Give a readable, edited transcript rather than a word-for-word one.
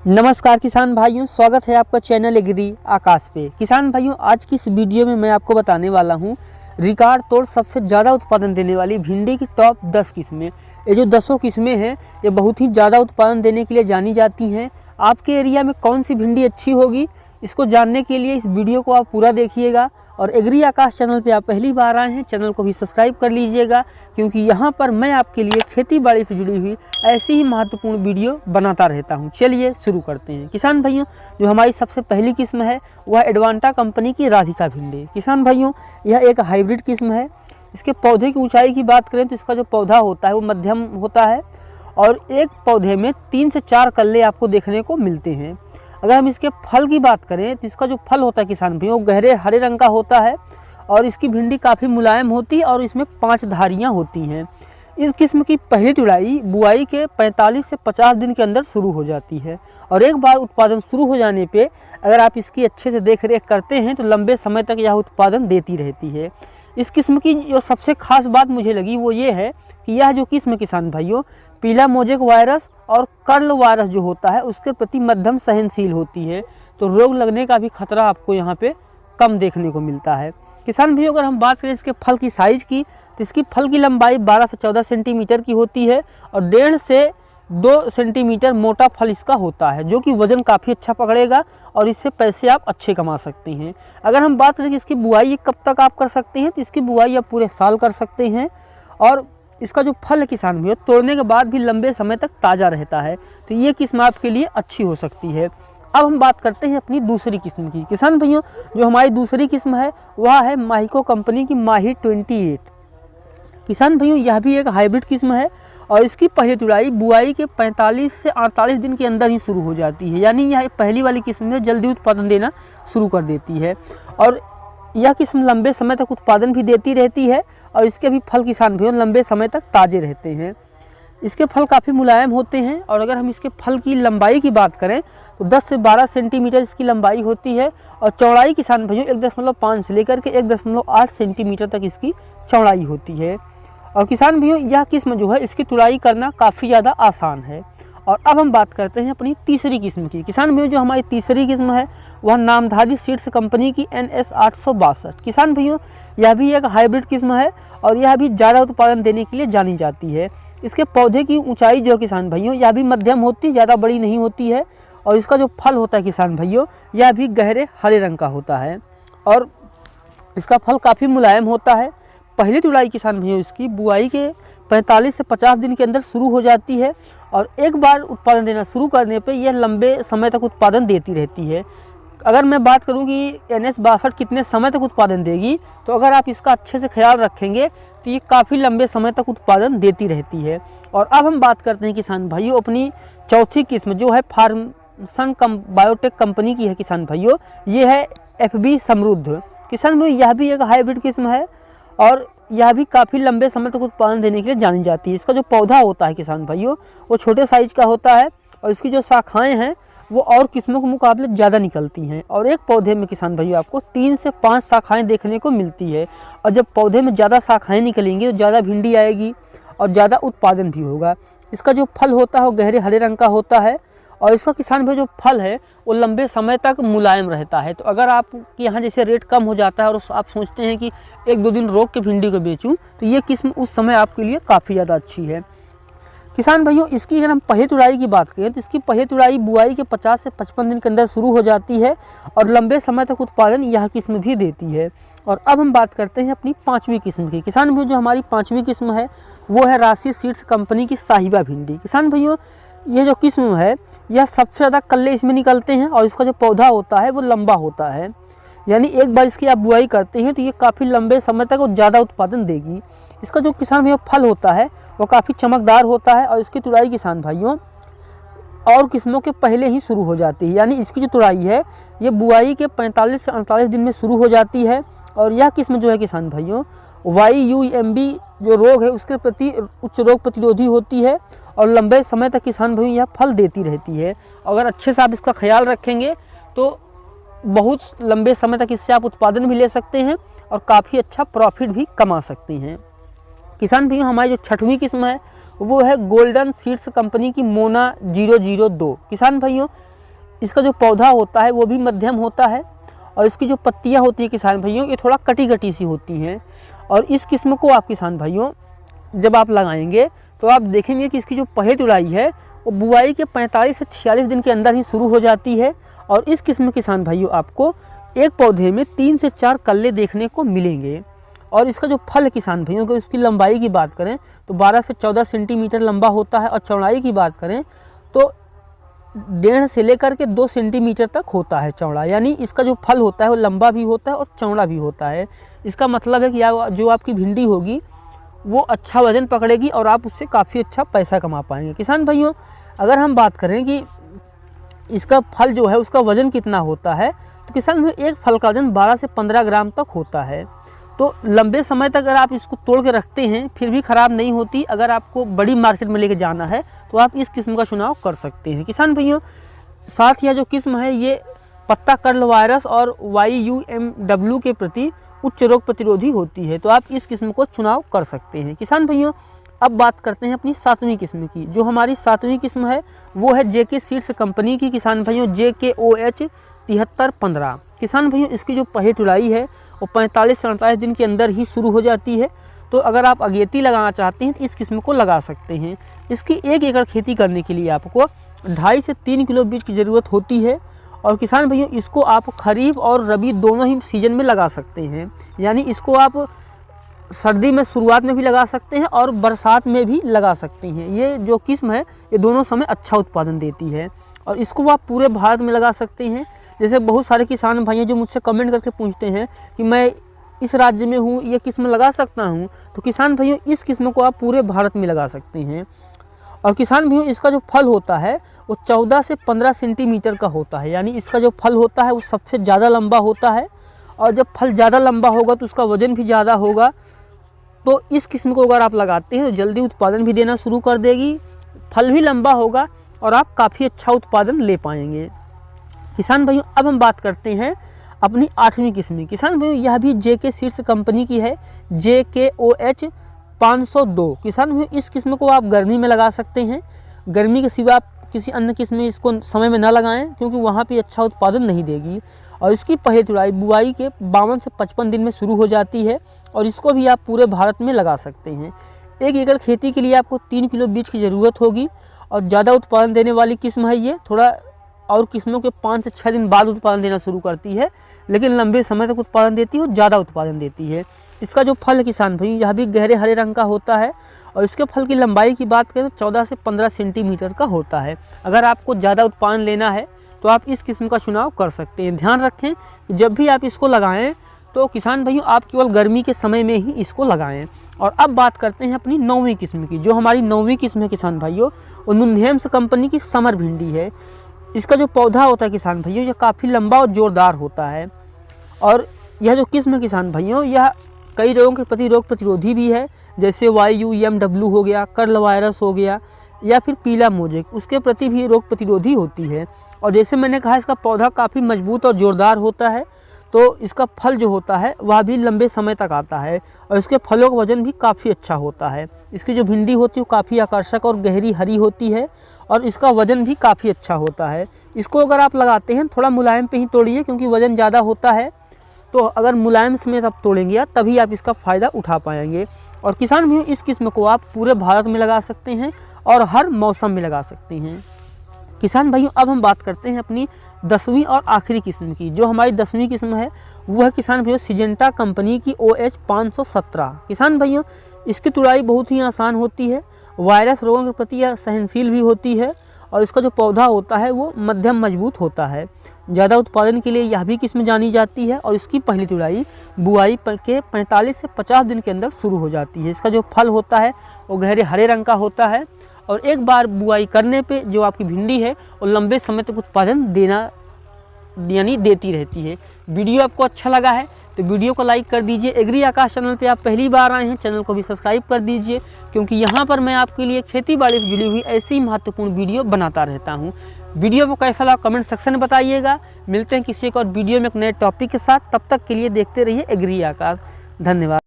नमस्कार किसान भाइयों, स्वागत है आपका चैनल एग्री आकाश पे। किसान भाइयों, आज की इस वीडियो में मैं आपको बताने वाला हूँ रिकॉर्ड तोड़ सबसे ज़्यादा उत्पादन देने वाली भिंडी की टॉप 10 किस्में। ये जो 10 किस्में हैं ये बहुत ही ज़्यादा उत्पादन देने के लिए जानी जाती हैं। आपके एरिया में कौन सी भिंडी अच्छी होगी, इसको जानने के लिए इस वीडियो को आप पूरा देखिएगा। और एग्री आकाश चैनल पे आप पहली बार आए हैं, चैनल को भी सब्सक्राइब कर लीजिएगा, क्योंकि यहाँ पर मैं आपके लिए खेती बाड़ी से जुड़ी हुई ऐसी ही महत्वपूर्ण वीडियो बनाता रहता हूँ। चलिए शुरू करते हैं। किसान भाइयों, जो हमारी सबसे पहली किस्म है वह एडवांटा कंपनी की राधिका भिंडी। किसान भाइयों, यह एक हाइब्रिड किस्म है। इसके पौधे की ऊंचाई की बात करें तो इसका जो पौधा होता है वो मध्यम होता है और एक पौधे में 3 से 4 कल्ले आपको देखने को मिलते हैं। अगर हम इसके फल की बात करें तो इसका जो फल होता है किसान भाइयों, वो गहरे हरे रंग का होता है और इसकी भिंडी काफ़ी मुलायम होती है और इसमें 5 धारियाँ होती हैं। इस किस्म की पहली तुड़ाई बुआई के 45 से 50 दिन के अंदर शुरू हो जाती है और एक बार उत्पादन शुरू हो जाने पे अगर आप इसकी अच्छे से देख रेख करते हैं तो लंबे समय तक यह उत्पादन देती रहती है। इस किस्म की जो सबसे खास बात मुझे लगी वो ये है कि यह जो किस्म किसान भाइयों पीला मोजेक वायरस और कर्ल वायरस जो होता है उसके प्रति मध्यम सहनशील होती है, तो रोग लगने का भी खतरा आपको यहाँ पे कम देखने को मिलता है। किसान भाइयों, अगर हम बात करें इसके फल की साइज़ की तो इसकी फल की लंबाई 12 से 14 सेंटीमीटर की होती है और 1.5 से 2 सेंटीमीटर मोटा फल इसका होता है, जो कि वज़न काफ़ी अच्छा पकड़ेगा और इससे पैसे आप अच्छे कमा सकते हैं। अगर हम बात करें कि इसकी बुआई कब तक आप कर सकते हैं तो इसकी बुआई आप पूरे साल कर सकते हैं और इसका जो फल है किसान भाइयों तोड़ने के बाद भी लंबे समय तक ताज़ा रहता है, तो ये किस्म आपके लिए अच्छी हो सकती है। अब हम बात करते हैं अपनी दूसरी किस्म की। किसान भाइयों, जो हमारी दूसरी किस्म है वह है माहिको कंपनी की माही 28। किसान भाइयों, यह भी एक हाइब्रिड किस्म है और इसकी पहली तुड़ाई बुआई के 45 से 48 दिन के अंदर ही शुरू हो जाती है, यानी यह पहली वाली किस्म में जल्दी उत्पादन देना शुरू कर देती है और यह किस्म लंबे समय तक उत्पादन भी देती रहती है और इसके भी फल किसान भाइयों लंबे समय तक ताज़े रहते हैं। इसके फल काफ़ी मुलायम होते हैं और अगर हम इसके फल की लंबाई की बात करें तो 10 से 12 सेंटीमीटर इसकी लंबाई होती है और चौड़ाई किसान भाइयों 1.5 से लेकर के 1.8 सेंटीमीटर तक इसकी चौड़ाई होती है। और किसान भाइयों, यह किस्म जो है इसकी तुड़ाई करना काफ़ी ज़्यादा आसान है। और अब हम बात करते हैं अपनी तीसरी किस्म की। किसान भाइयों, जो हमारी तीसरी किस्म है वह नामधारी सीड्स कंपनी की NS 862। किसान भाइयों, यह भी एक हाइब्रिड किस्म है और यह भी ज़्यादा उत्पादन देने के लिए जानी जाती है। इसके पौधे की ऊंचाई जो किसान भाइयों यह भी मध्यम होती है, ज़्यादा बड़ी नहीं होती है और इसका जो फल होता है किसान भाइयों यह भी गहरे हरे रंग का होता है और इसका फल काफ़ी मुलायम होता है। पहली तुड़ाई किसान भाइयों इसकी बुआई के 45 से 50 दिन के अंदर शुरू हो जाती है और एक बार उत्पादन देना शुरू करने पे यह लंबे समय तक उत्पादन देती रहती है। अगर मैं बात करूं कि NS 62 कितने समय तक उत्पादन देगी, तो अगर आप इसका अच्छे से ख्याल रखेंगे तो ये काफ़ी लंबे समय तक उत्पादन देती रहती है। और अब हम बात करते हैं किसान भाइयों अपनी चौथी किस्म, जो है फार्मसन बायोटेक कंपनी की है किसान भाइयों, ये है FB समृद्ध। किसान भाइयों, यह भी एक हाइब्रिड किस्म है और यह भी काफ़ी लंबे समय तक उत्पादन देने के लिए जानी जाती है। इसका जो पौधा होता है किसान भाइयों वो छोटे साइज का होता है और इसकी जो शाखाएं हैं वो और किस्मों के मुकाबले ज़्यादा निकलती हैं और एक पौधे में किसान भाइयों आपको 3 से 5 शाखाएं देखने को मिलती है और जब पौधे में ज़्यादा शाखाएं निकलेंगी तो ज़्यादा भिंडी आएगी और ज़्यादा उत्पादन भी होगा। इसका जो फल होता है वो गहरे हरे रंग का होता है और इसका किसान भाई जो फल है वो लंबे समय तक मुलायम रहता है। तो अगर आपके यहाँ जैसे रेट कम हो जाता है और आप सोचते हैं कि 1-2 दिन रोक के भिंडी को बेचूं, तो ये किस्म उस समय आपके लिए काफ़ी ज़्यादा अच्छी है। किसान भाइयों, इसकी अगर हम पहली तुड़ाई की बात करें तो इसकी पहली तुड़ाई बुआई के 50 से 55 दिन के अंदर शुरू हो जाती है और लंबे समय तक उत्पादन यह किस्म भी देती है। और अब हम बात करते हैं अपनी पाँचवीं किस्म की। किसान भाइयों, जो हमारी पाँचवीं किस्म है वो है राशि सीड्स कंपनी की साहिबा भिंडी। किसान भाइयों, ये जो किस्म है यह सबसे ज़्यादा कल्ले इसमें निकलते हैं और इसका जो पौधा होता है वो लंबा होता है, यानी एक बार इसकी आप बुआई करते हैं तो ये काफ़ी लंबे समय तक वो ज़्यादा उत्पादन देगी। इसका जो किसान भाइयों फल होता है वो काफ़ी चमकदार होता है और इसकी तुड़ाई किसान भाइयों और किस्मों के पहले ही शुरू हो जाती है, यानी इसकी जो तुड़ाई है ये बुआई के 45 से 48 दिन में शुरू हो जाती है और यह किस्म जो है किसान भाइयों YUMB जो रोग है उसके प्रति उच्च रोग प्रतिरोधी होती है और लंबे समय तक किसान भाइयों यह फल देती रहती है। अगर अच्छे से आप इसका ख्याल रखेंगे तो बहुत लंबे समय तक इससे आप उत्पादन भी ले सकते हैं और काफ़ी अच्छा प्रॉफिट भी कमा सकते हैं। किसान भाइयों, हमारी जो छठवीं किस्म है वो है गोल्डन सीड्स कंपनी की मोना 002। किसान भाइयों, इसका जो पौधा होता है वो भी मध्यम होता है और इसकी जो पत्तियां होती है किसान भाइयों ये थोड़ा कटी कटी सी होती हैं। और इस किस्म को आप किसान भाइयों जब आप लगाएंगे तो आप देखेंगे कि इसकी जो पहली तुड़ाई है वो बुआई के 45 से 46 दिन के अंदर ही शुरू हो जाती है। और इस किस्म किसान भाइयों आपको एक पौधे में 3 से 4 कल्ले देखने को मिलेंगे। और इसका जो फल किसान भाइयों को इसकी लंबाई की बात करें तो 12 से 14 सेंटीमीटर लंबा होता है और चौड़ाई की बात करें तो 1.5 से लेकर के 2 सेंटीमीटर तक होता है चौड़ा। यानी इसका जो फल होता है वो लंबा भी होता है और चौड़ा भी होता है। इसका मतलब है कि जो आपकी भिंडी होगी वो अच्छा वजन पकड़ेगी और आप उससे काफ़ी अच्छा पैसा कमा पाएंगे। किसान भाइयों अगर हम बात करें कि इसका फल जो है उसका वज़न कितना होता है तो किसान भाई एक फल का वजन 12 से 15 ग्राम तक होता है। तो लंबे समय तक अगर आप इसको तोड़ के रखते हैं फिर भी ख़राब नहीं होती। अगर आपको बड़ी मार्केट में लेके जाना है तो आप इस किस्म का चुनाव कर सकते हैं। किसान भाइयों साथ ही जो किस्म है ये पत्ता कर्ल वायरस और YUMW के प्रति उच्च रोग प्रतिरोधी होती है, तो आप इस किस्म को चुनाव कर सकते हैं। किसान भाइयों अब बात करते हैं अपनी 7वीं किस्म की। जो हमारी 7वीं किस्म है वो है JK सीड्स कंपनी की किसान भाइयों JKOH 7315। किसान भाइयों इसकी जो पहली तुड़ाई है वो 45 से 48 दिन के अंदर ही शुरू हो जाती है। तो अगर आप अगेती लगाना चाहते हैं तो इस किस्म को लगा सकते हैं। इसकी 1 एकड़ खेती करने के लिए आपको 2.5 से 3 किलो बीज की ज़रूरत होती है। और किसान भाइयों इसको आप खरीफ और रबी दोनों ही सीजन में लगा सकते हैं। यानी इसको आप सर्दी में शुरुआत में भी लगा सकते हैं और बरसात में भी लगा सकते हैं। ये जो किस्म है ये दोनों समय अच्छा उत्पादन देती है और इसको आप पूरे भारत में लगा सकते हैं। जैसे बहुत सारे किसान भाइयों जो मुझसे कमेंट करके पूछते हैं कि मैं इस राज्य में हूँ ये किस्म लगा सकता हूँ, तो किसान भाइयों इस किस्म को आप पूरे भारत में लगा सकते हैं। और किसान भाइयों इसका जो फल होता है वो 14 से 15 सेंटीमीटर का होता है। यानी इसका जो फल होता है वो सबसे ज़्यादा लंबा होता है और जब फल ज़्यादा लंबा होगा तो उसका वज़न भी ज़्यादा होगा। तो इस किस्म को अगर आप लगाते हैं तो जल्दी उत्पादन भी देना शुरू कर देगी, फल भी लंबा होगा और आप काफ़ी अच्छा उत्पादन ले पाएंगे। किसान भाइयों अब हम बात करते हैं अपनी 8वीं किस्म। किसान भाइयों यह भी JK सीड्स कंपनी की है JKOH 502। किसान भाइयों इस किस्म को आप गर्मी में लगा सकते हैं। गर्मी के सिवा आप किसी अन्य किस्म में इसको समय में ना लगाएं क्योंकि वहाँ पे अच्छा उत्पादन नहीं देगी। और इसकी पहली तुड़ाई बुआई के 52 से 55 दिन में शुरू हो जाती है और इसको भी आप पूरे भारत में लगा सकते हैं। 1 एकड़ खेती के लिए आपको 3 किलो बीज की ज़रूरत होगी और ज़्यादा उत्पादन देने वाली किस्म है ये। थोड़ा और किस्मों के 5 से 6 दिन बाद उत्पादन देना शुरू करती है, लेकिन लंबे समय तक उत्पादन देती है और ज़्यादा उत्पादन देती है। इसका जो फल किसान भाई यह भी गहरे हरे रंग का होता है और इसके फल की लंबाई की बात करें तो 14 से 15 सेंटीमीटर का होता है। अगर आपको ज़्यादा उत्पादन लेना है तो आप इस किस्म का चुनाव कर सकते हैं। ध्यान रखें कि जब भी आप इसको लगाएं तो किसान भाइयों आप केवल गर्मी के समय में ही इसको लगाएं। और अब बात करते हैं अपनी 9वीं किस्म की। जो हमारी 9वीं किस्म है किसान भाइयों वो नुनहेम्स कंपनी की समर भिंडी है। इसका जो पौधा होता है किसान भाइयों यह काफ़ी लंबा और जोरदार होता है और यह जो किस्म है किसान भाइयों यह कई रोगों के प्रति रोग प्रतिरोधी भी है। जैसे YUMW हो गया, कर्ल वायरस हो गया या फिर पीला मोजेक, उसके प्रति भी रोग प्रतिरोधी होती है। और जैसे मैंने कहा इसका पौधा काफ़ी मजबूत और ज़ोरदार होता है, तो इसका फल जो होता है वह भी लंबे समय तक आता है और इसके फलों का वजन भी काफ़ी अच्छा होता है। इसकी जो भिंडी होती है वो काफ़ी आकर्षक और गहरी हरी होती है और इसका वजन भी काफ़ी अच्छा होता है। इसको अगर आप लगाते हैं थोड़ा मुलायम पे ही तोड़िए क्योंकि वज़न ज़्यादा होता है, तो अगर मुलायम समेत आप तोड़ेंगे या तभी आप इसका फ़ायदा उठा पाएंगे। और किसान भी इस किस्म को आप पूरे भारत में लगा सकते हैं और हर मौसम में लगा सकते हैं। किसान भाइयों अब हम बात करते हैं अपनी 10वीं और आखिरी किस्म की। जो हमारी 10वीं किस्म है वो है किसान भाइयों सिजेंटा कंपनी की OH 517। किसान भाइयों इसकी तुड़ाई बहुत ही आसान होती है, वायरस रोगों के प्रति यह सहनशील भी होती है और इसका जो पौधा होता है वो मध्यम मजबूत होता है। ज़्यादा उत्पादन के लिए यह भी किस्म जानी जाती है और इसकी पहली तुड़ाई बुआई के 45 से 50 दिन के अंदर शुरू हो जाती है। इसका जो फल होता है वो गहरे हरे रंग का होता है और एक बार बुआई करने पे जो आपकी भिंडी है वो लंबे समय तक उत्पादन देती रहती है। वीडियो आपको अच्छा लगा है तो वीडियो को लाइक कर दीजिए। एग्री आकाश चैनल पे आप पहली बार आए हैं, चैनल को भी सब्सक्राइब कर दीजिए क्योंकि यहाँ पर मैं आपके लिए खेती बाड़ी से जुड़ी हुई ऐसी महत्वपूर्ण वीडियो बनाता रहता हूँ। वीडियो को कैसा लगा कमेंट सेक्शन में बताइएगा। मिलते हैं किसी एक और वीडियो में एक नए टॉपिक के साथ, तब तक के लिए देखते रहिए एग्री आकाश। धन्यवाद।